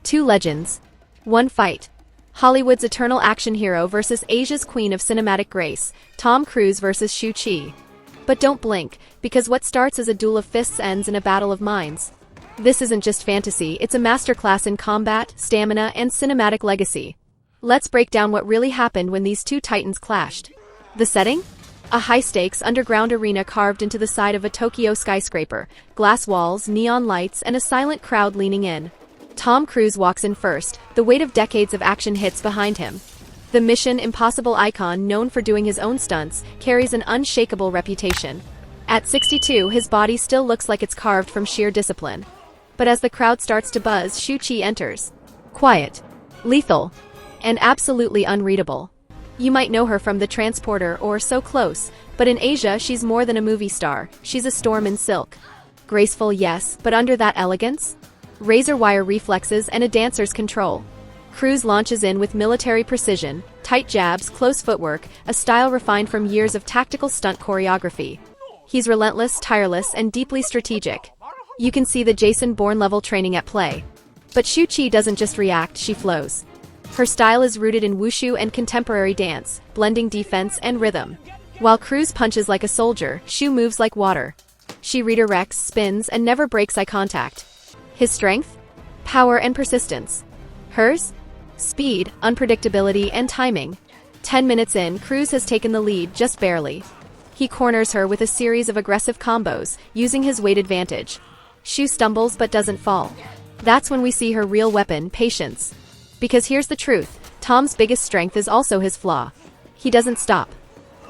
Two legends. One fight. Hollywood's eternal action hero versus Asia's queen of cinematic grace, Tom Cruise versus Shu Qi. But don't blink, because what starts as a duel of fists ends in a battle of minds. This isn't just fantasy, it's a masterclass in combat, stamina, and cinematic legacy. Let's break down what really happened when these two titans clashed. The setting? A high-stakes underground arena carved into the side of a Tokyo skyscraper, glass walls, neon lights, and a silent crowd leaning in. Tom Cruise walks in first, the weight of decades of action hits behind him. The Mission Impossible icon, known for doing his own stunts, carries an unshakable reputation. At 62, his body still looks like it's carved from sheer discipline. But as the crowd starts to buzz, Shu Qi enters. Quiet, lethal, and absolutely unreadable. You might know her from The Transporter or So Close, but in Asia she's more than a movie star, she's a storm in silk. Graceful, yes, but under that elegance? Razor-wire reflexes and a dancer's control. Cruise launches in with military precision, tight jabs, close footwork, a style refined from years of tactical stunt choreography. He's relentless, tireless, and deeply strategic. You can see the Jason Bourne-level training at play. But Shu Qi doesn't just react, she flows. Her style is rooted in wushu and contemporary dance, blending defense and rhythm. While Cruise punches like a soldier, Shu moves like water. She redirects, spins, and never breaks eye contact. His strength? Power and persistence. Hers? Speed, unpredictability, and timing. 10 minutes in, Cruise has taken the lead, just barely. He corners her with a series of aggressive combos, using his weight advantage. Shu stumbles but doesn't fall. That's when we see her real weapon, patience. Because here's the truth, Tom's biggest strength is also his flaw. He doesn't stop.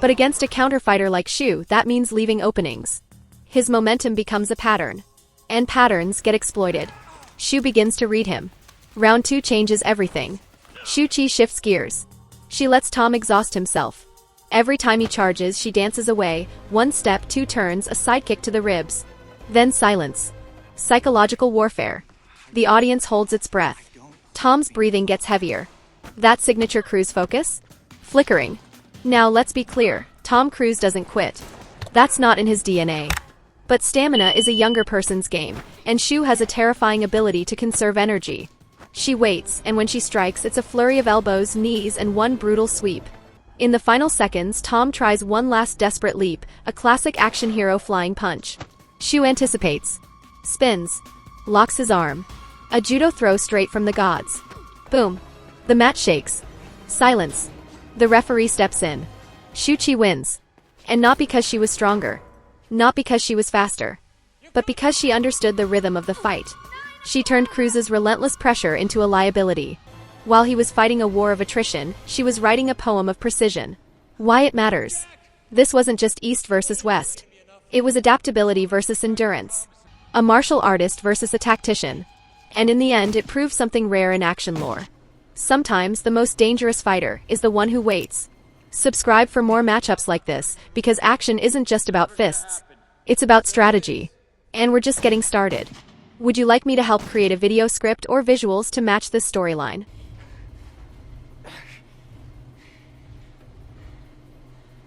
But against a counterfighter like Shu, that means leaving openings. His momentum becomes a pattern. And patterns get exploited. Shu begins to read him. Round 2 changes everything. Shu Qi shifts gears. She lets Tom exhaust himself. Every time he charges, she dances away, 1 step, 2 turns, a sidekick to the ribs. Then silence. Psychological warfare. The audience holds its breath. Tom's breathing gets heavier. That signature Cruise focus? Flickering. Now let's be clear, Tom Cruise doesn't quit. That's not in his DNA. But stamina is a younger person's game, and Shu has a terrifying ability to conserve energy. She waits, and when she strikes, it's a flurry of elbows, knees, and 1 brutal sweep. In the final seconds, Tom tries one last desperate leap, a classic action hero flying punch. Shu anticipates. Spins. Locks his arm. A judo throw straight from the gods. Boom. The mat shakes. Silence. The referee steps in. Shu Qi wins. And not because she was stronger. Not because she was faster. But because she understood the rhythm of the fight. She turned Cruise's relentless pressure into a liability. While he was fighting a war of attrition, she was writing a poem of precision. Why it matters. This wasn't just East versus West. It was adaptability versus endurance. A martial artist versus a tactician. And in the end, it proved something rare in action lore. Sometimes, the most dangerous fighter is the one who waits. Subscribe for more matchups like this, because action isn't just about fists. It's about strategy. And we're just getting started. Would you like me to help create a video script or visuals to match this storyline?